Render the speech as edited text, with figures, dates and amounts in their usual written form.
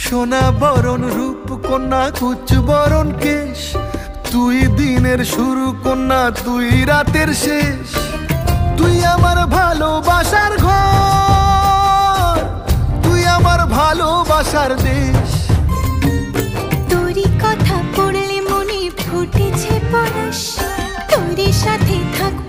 সোনা বরণ রূপ কন্যা কুচ বরণ কেশ, তুই দিনের শুরু কন্যা তুই রাতের শেষ। তুই আমার ভালোবাসার ঘর, তুই আমার ভালোবাসার দেশ। তোরই কথা পড়লে মনে ফুটেছে পরশ, তোরই সাথে থাকবো